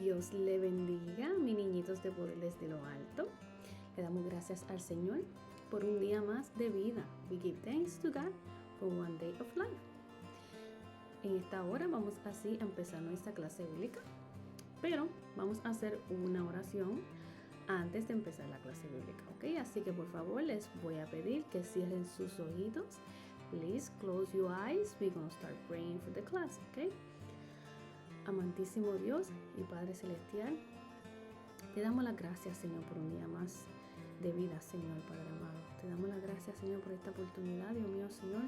Dios le bendiga, mis niñitos de poder desde lo alto. Le damos gracias al Señor por un día más de vida. We give thanks to God for one day of life. En esta hora vamos así a empezar nuestra clase bíblica, pero vamos a hacer una oración antes de empezar la clase bíblica, ¿ok? Así que por favor les voy a pedir que cierren sus ojitos. Please close your eyes. We're going to start praying for the class, ¿ok? Amantísimo Dios y Padre Celestial, te damos las gracias, Señor, por un día más de vida, Señor, Padre amado. Te damos las gracias, Señor, por esta oportunidad, Dios mío, Señor,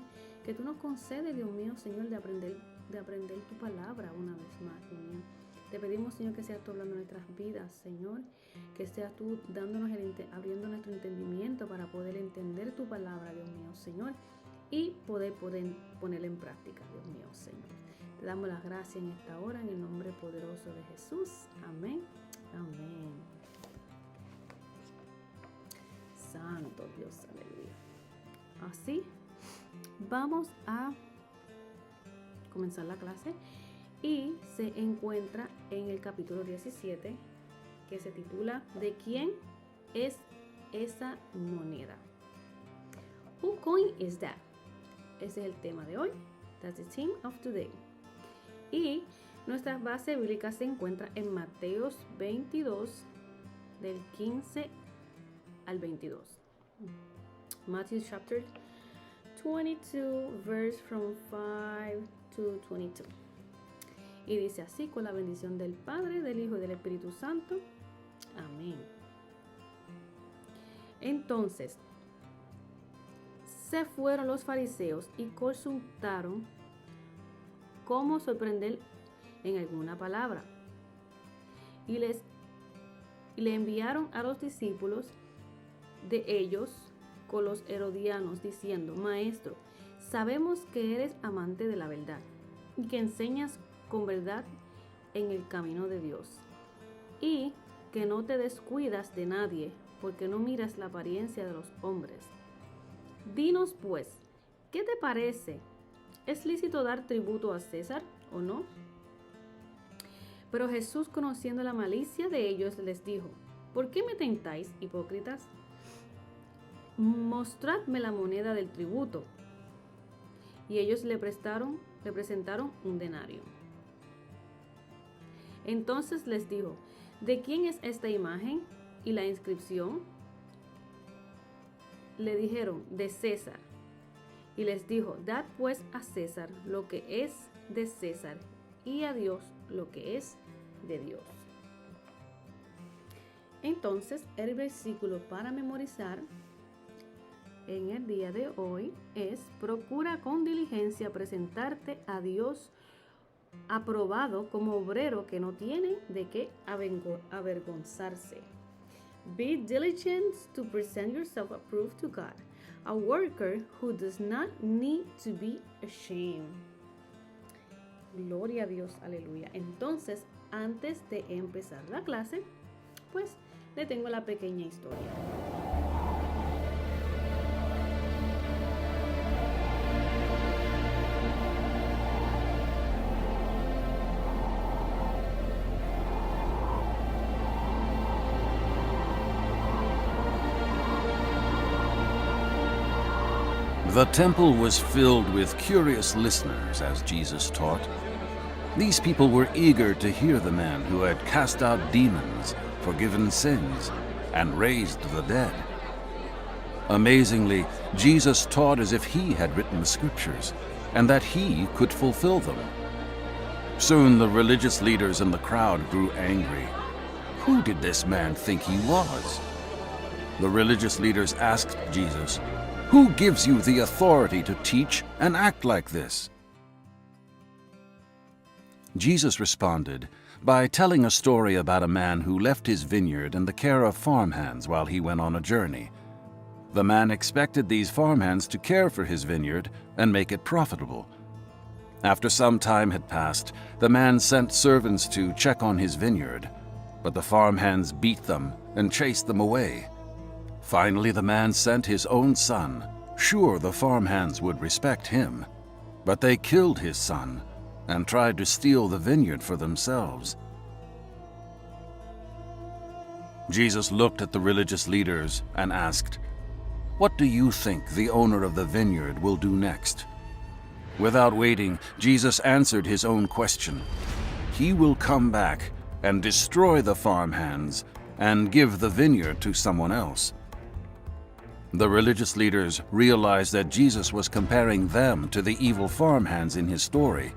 que tú nos concedes, Dios mío, Señor, de aprender tu palabra una vez más, Dios mío. Te pedimos, Señor, que seas tú hablando en nuestras vidas, Señor, que seas tú dándonos abriendo nuestro entendimiento para poder entender tu palabra, Dios mío, Señor, y poder ponerla en práctica, Dios mío, Señor. Te damos las gracias en esta hora, en el nombre poderoso de Jesús. Amén. Amén. Santo Dios, aleluya. Así, vamos a comenzar la clase y se encuentra en el capítulo 17, que se titula ¿De quién es esa moneda? Whose coin is that? Ese es el tema de hoy. That's the theme of today. Y nuestra base bíblica se encuentra en Mateos 22, del 15 al 22. Matthew chapter 22, verse from 5 to 22. Y dice así, con la bendición del Padre, del Hijo y del Espíritu Santo. Amén. Entonces, se fueron los fariseos y consultaron cómo sorprender en alguna palabra. Y le enviaron a los discípulos de ellos con los herodianos, diciendo: Maestro, sabemos que eres amante de la verdad y que enseñas con verdad en el camino de Dios, y que no te descuidas de nadie, porque no miras la apariencia de los hombres. Dinos pues, ¿qué te parece? ¿Es lícito dar tributo a César o no? Pero Jesús, conociendo la malicia de ellos, les dijo: ¿Por qué me tentáis, hipócritas? Mostradme la moneda del tributo. Y ellos le presentaron un denario. Entonces les dijo: ¿De quién es esta imagen y la inscripción? Le dijeron: de César. Y les dijo: Dad pues a César lo que es de César, y a Dios lo que es de Dios. Entonces, el versículo para memorizar en el día de hoy es: procura con diligencia presentarte a Dios aprobado como obrero que no tiene de qué avergonzarse. Be diligent to present yourself approved to God, a worker who does not need to be ashamed. Gloria a Dios, aleluya. Entonces, antes de empezar la clase, pues le tengo la pequeña historia. The temple was filled with curious listeners as Jesus taught. These people were eager to hear the man who had cast out demons, forgiven sins, and raised the dead. Amazingly, Jesus taught as if he had written the scriptures, and that he could fulfill them. Soon the religious leaders in the crowd grew angry. Who did this man think he was? The religious leaders asked Jesus, "Who gives you the authority to teach and act like this?" Jesus responded by telling a story about a man who left his vineyard in the care of farmhands while he went on a journey. The man expected these farmhands to care for his vineyard and make it profitable. After some time had passed, the man sent servants to check on his vineyard, but the farmhands beat them and chased them away. Finally, the man sent his own son, sure the farmhands would respect him, but they killed his son and tried to steal the vineyard for themselves. Jesus looked at the religious leaders and asked, "What do you think the owner of the vineyard will do next?" Without waiting, Jesus answered his own question. He will come back and destroy the farmhands and give the vineyard to someone else. The religious leaders realized that Jesus was comparing them to the evil farmhands in his story.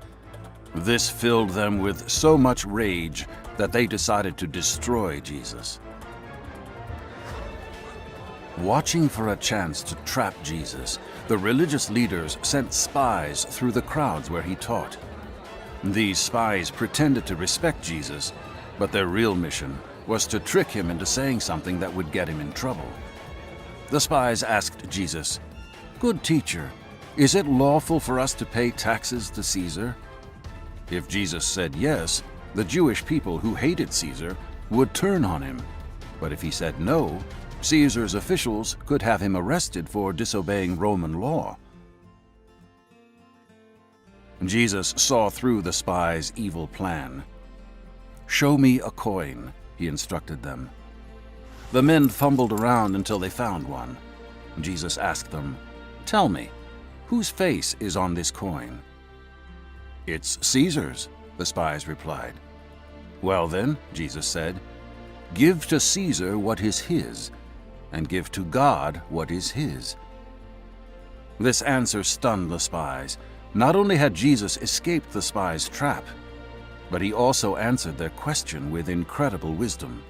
This filled them with so much rage that they decided to destroy Jesus. Watching for a chance to trap Jesus, the religious leaders sent spies through the crowds where he taught. These spies pretended to respect Jesus, but their real mission was to trick him into saying something that would get him in trouble. The spies asked Jesus, "Good teacher, is it lawful for us to pay taxes to Caesar?" If Jesus said yes, the Jewish people who hated Caesar would turn on him. But if he said no, Caesar's officials could have him arrested for disobeying Roman law. Jesus saw through the spies' evil plan. "Show me a coin," he instructed them. The men fumbled around until they found one. Jesus asked them, "Tell me, whose face is on this coin?" "It's Caesar's," the spies replied. "Well then," Jesus said, "give to Caesar what is his, and give to God what is his." This answer stunned the spies. Not only had Jesus escaped the spies' trap, but he also answered their question with incredible wisdom.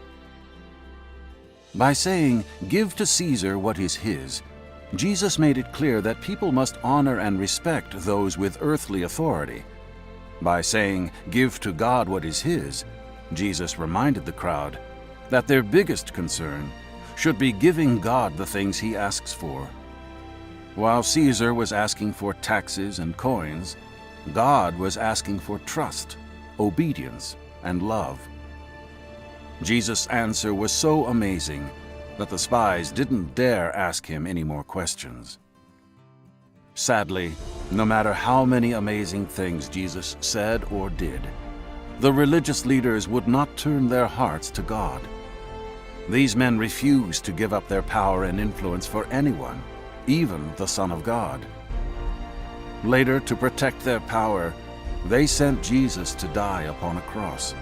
By saying, "Give to Caesar what is his," Jesus made it clear that people must honor and respect those with earthly authority. By saying, "Give to God what is his," Jesus reminded the crowd that their biggest concern should be giving God the things he asks for. While Caesar was asking for taxes and coins, God was asking for trust, obedience, and love. Jesus' answer was so amazing that the spies didn't dare ask him any more questions. Sadly, no matter how many amazing things Jesus said or did, the religious leaders would not turn their hearts to God. These men refused to give up their power and influence for anyone, even the Son of God. Later, to protect their power, they sent Jesus to die upon a cross.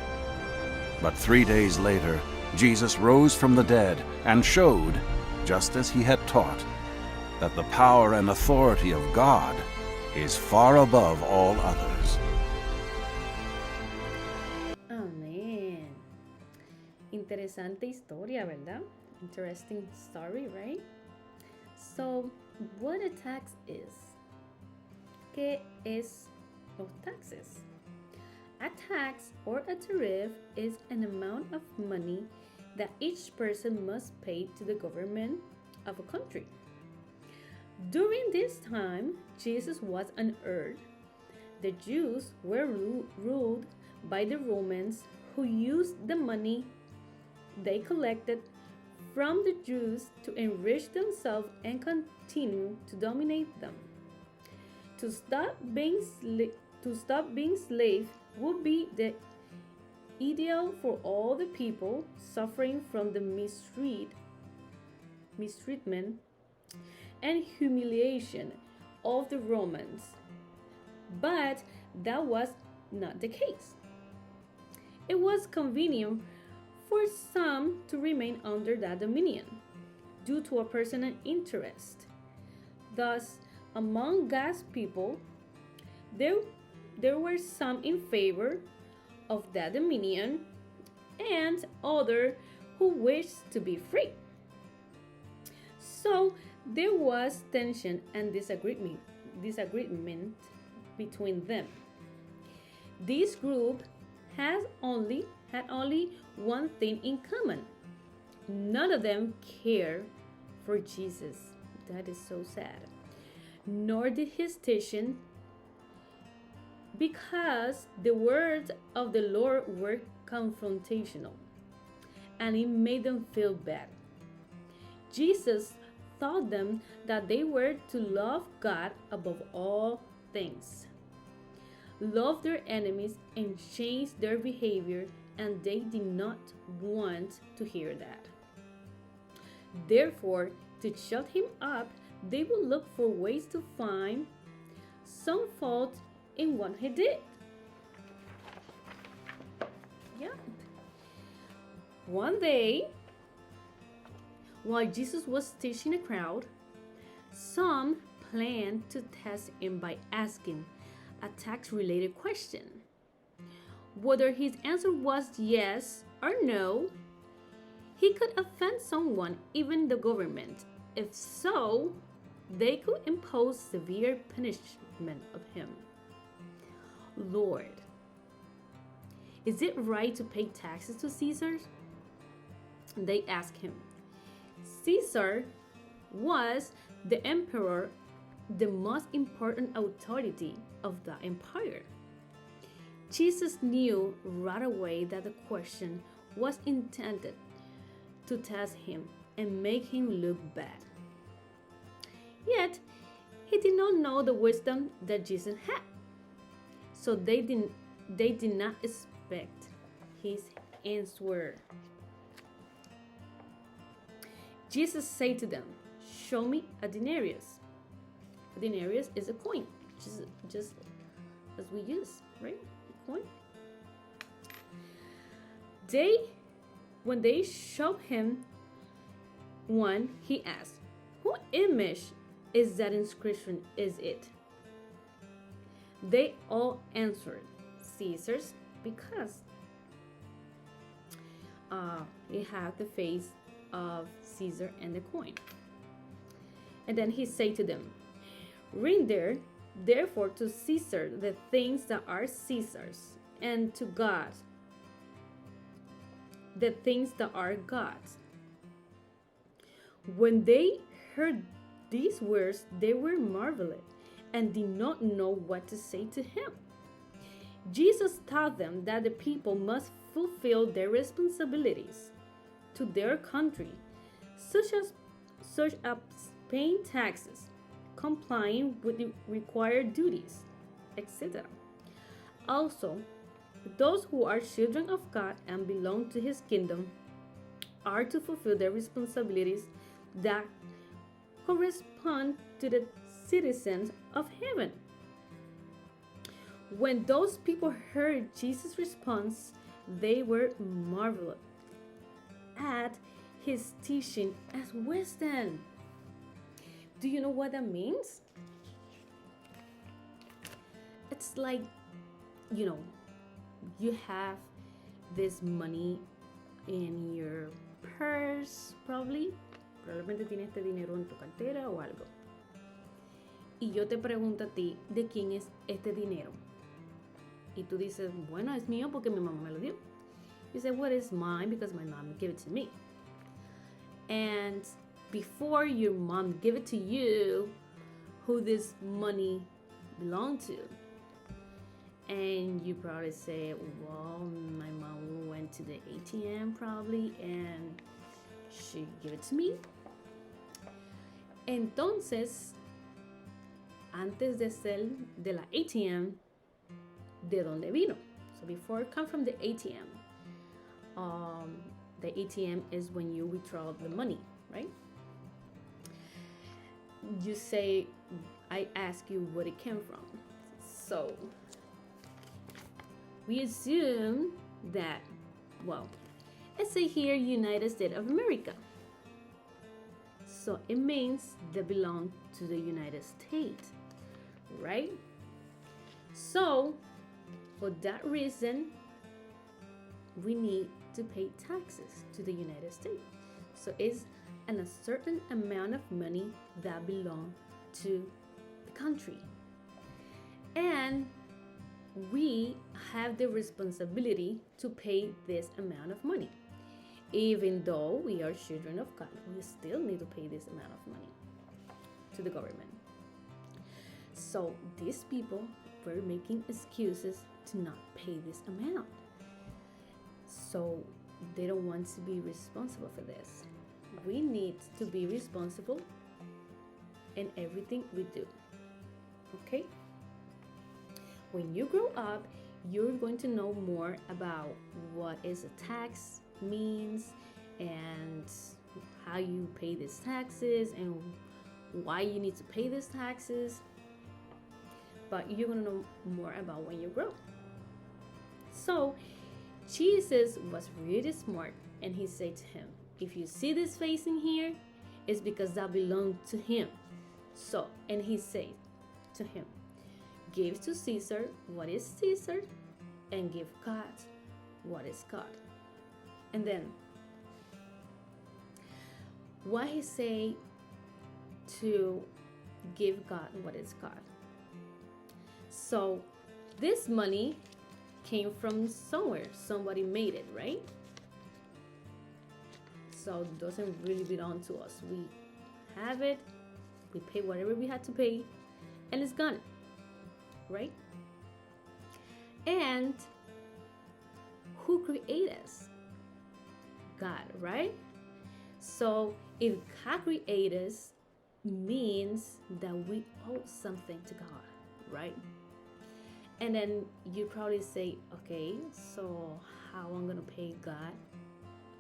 But 3 days later, Jesus rose from the dead and showed, just as he had taught, that the power and authority of God is far above all others. Amén. Interesante historia, ¿verdad? Interesting story, right? So, what a tax is? ¿Qué es los taxes? A tax or a tariff is an amount of money that each person must pay to the government of a country. During this time, Jesus was on earth. The Jews were ruled by the Romans, who used the money they collected from the Jews to enrich themselves and continue to dominate them. To stop being slave would be the ideal for all the people suffering from the mistreatment and humiliation of the Romans. But that was not the case. It was convenient for some to remain under that dominion due to a personal interest. Thus, among God's people, there were some in favor of that dominion and others who wished to be free. So there was tension and disagreement between them. This group had only one thing in common. None of them cared for Jesus. That is so sad. Nor did his teaching, because the words of the Lord were confrontational and it made them feel bad. Jesus taught them that they were to love God above all things. love their enemies, and change their behavior, and they did not want to hear that. Therefore, to shut him up, they would look for ways to find some fault in what he did. Yeah. One day, while Jesus was teaching a crowd, some planned to test him by asking a tax-related question. Whether his answer was yes or no, he could offend someone, even the government. If so, they could impose severe punishment of him. Lord, is it right to pay taxes to Caesar? They asked him. Caesar was the emperor, the most important authority of the empire. Jesus knew right away that the question was intended to test him and make him look bad. Yet, he did not know the wisdom that Jesus had. So they did not expect his answer. Jesus said to them, "Show me a denarius." A denarius is a coin, just as we use, right? A coin. When they showed him one, he asked, "Whose image is that inscription? Is it?" They all answered, "Caesar's," because it had the face of Caesar and the coin. And then he said to them, "Render therefore to Caesar the things that are Caesar's, and to God the things that are God's." When they heard these words, they were marveled and did not know what to say to him. Jesus taught them that the people must fulfill their responsibilities to their country, such as paying taxes, complying with the required duties, etc. Also, those who are children of God and belong to his kingdom are to fulfill their responsibilities that correspond to the citizens of heaven. When those people heard Jesus' response, they were marveled at his teaching as wisdom. Do you know what that means? It's like, you have this money in your purse, probablemente tienes este dinero en tu cartera o algo. Y yo te pregunto a ti, ¿de quién es este dinero? Y tú dices, bueno, es mío porque mi mamá me lo dio. You say, well, it's mine because my mom gave it to me. And before your mom gave it to you, who this money belonged to? And you probably say, well, my mom went to the ATM probably and she gave it to me. Entonces, antes de ser de la ATM, ¿de dónde vino? So before it comes from the ATM, the ATM is when you withdraw the money, right? You say, I ask you where it came from. So we assume that, well, let's say here United States of America. So it means they belong to the United States, right? So for that reason, we need to pay taxes to the United States. So it's a certain amount of money that belongs to the country. And we have the responsibility to pay this amount of money. Even though we are children of God, we still need to pay this amount of money to the government. So these people were making excuses to not pay this amount. So they don't want to be responsible for this. We need to be responsible in everything we do. Okay? when you grow up, you're going to know more about what is a tax means and how you pay these taxes and why you need to pay these taxes. But you're going to know more about when you grow. So Jesus was really smart, and he said to him, if you see this face in here, it's because that belonged to him. So, and he said to him, give to Caesar what is Caesar, and give God what is God. And then, why he say to give God what is God? So, this money came from somewhere. Somebody made it, right? So it doesn't really belong to us. We have it, we pay whatever we had to pay, and it's gone, right? And who created us? God, right? So if God created us, means that we owe something to God, right? And then you probably say, okay, so how I'm gonna pay God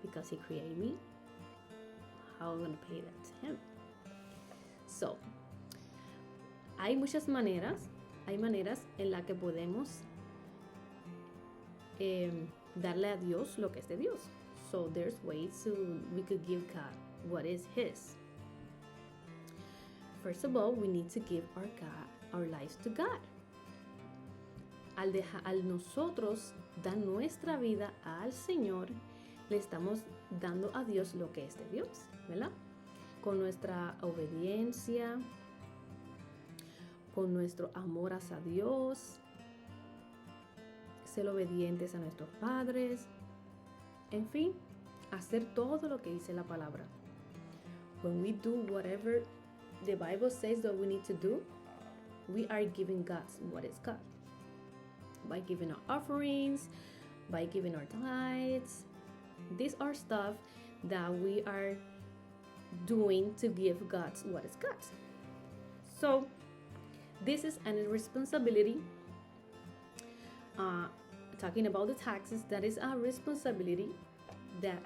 because he created me? How I'm gonna pay that to him? So, hay maneras en las que podemos darle a Dios lo que es de Dios. So there's ways we could give God what is his. First of all, we need to give our lives to God. Al nosotros dar nuestra vida al Señor, le estamos dando a Dios lo que es de Dios, ¿verdad? Con nuestra obediencia, con nuestro amor hacia Dios, ser obedientes a nuestros padres, en fin, hacer todo lo que dice la palabra. When we do whatever the Bible says that we need to do, we are giving God what is God. By giving our offerings, by giving our tithes. These are stuff that we are doing to give God what is God. So this is a responsibility. Talking about the taxes, that is a responsibility that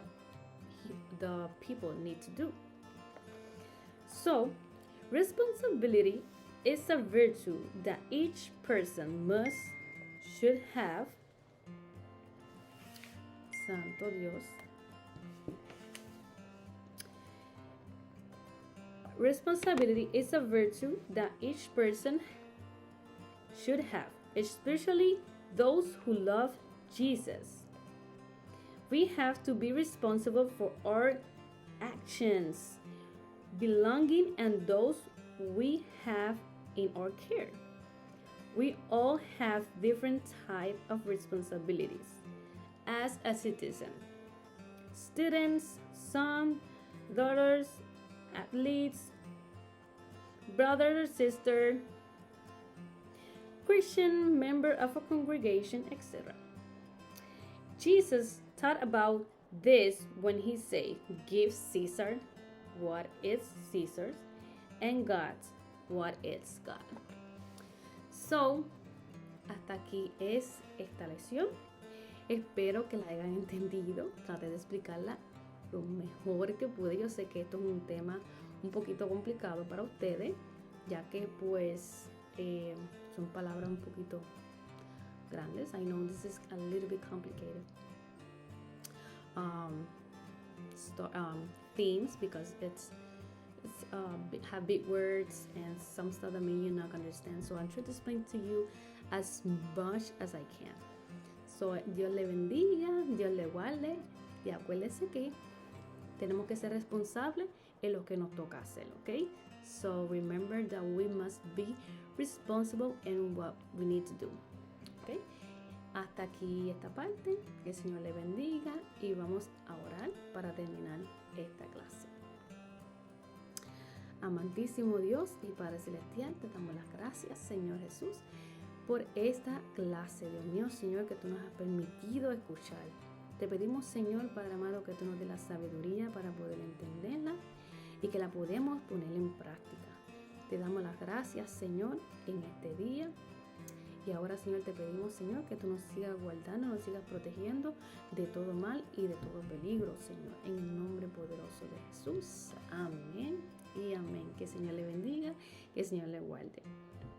the people need to do. So responsibility is a virtue that each person should have. Santo Dios. Responsibility is a virtue that each person should have, especially those who love Jesus. We have to be responsible for our actions, belonging, and those we have in our care. We all have different types of responsibilities as a citizen. Students, sons, daughters, athletes, brother or sister, Christian, member of a congregation, etc. Jesus taught about this when he said, give Caesar what is Caesar's and God what is God. So, hasta aquí es esta lección. Espero que la hayan entendido. Traté de explicarla lo mejor que pude. Yo sé que esto es un tema un poquito complicado para ustedes, ya que pues son palabras un poquito grandes. I know this is a little bit complicated. Themes, because it's have big words and some stuff that maybe you're not gonna understand. So I'm trying to explain to you as much as I can. So Dios le bendiga, Dios le guarde, y acuérdese que tenemos que ser responsables en lo que nos toca hacer, ¿ok? So remember that we must be responsible in what we need to do, ¿ok? Hasta aquí esta parte, que el Señor le bendiga y vamos a orar para terminar esta clase. Amantísimo Dios y Padre Celestial, te damos las gracias, Señor Jesús, por esta clase, Dios mío, Señor, que tú nos has permitido escuchar. Te pedimos, Señor, Padre amado, que tú nos des la sabiduría para poder entenderla y que la podamos poner en práctica. Te damos las gracias, Señor, en este día Y ahora, Señor, te pedimos, Señor, que tú nos sigas guardando, nos sigas protegiendo de todo mal y de todo peligro, Señor. En el nombre poderoso de Jesús. Amén y amén. Que el Señor le bendiga, que el Señor le guarde.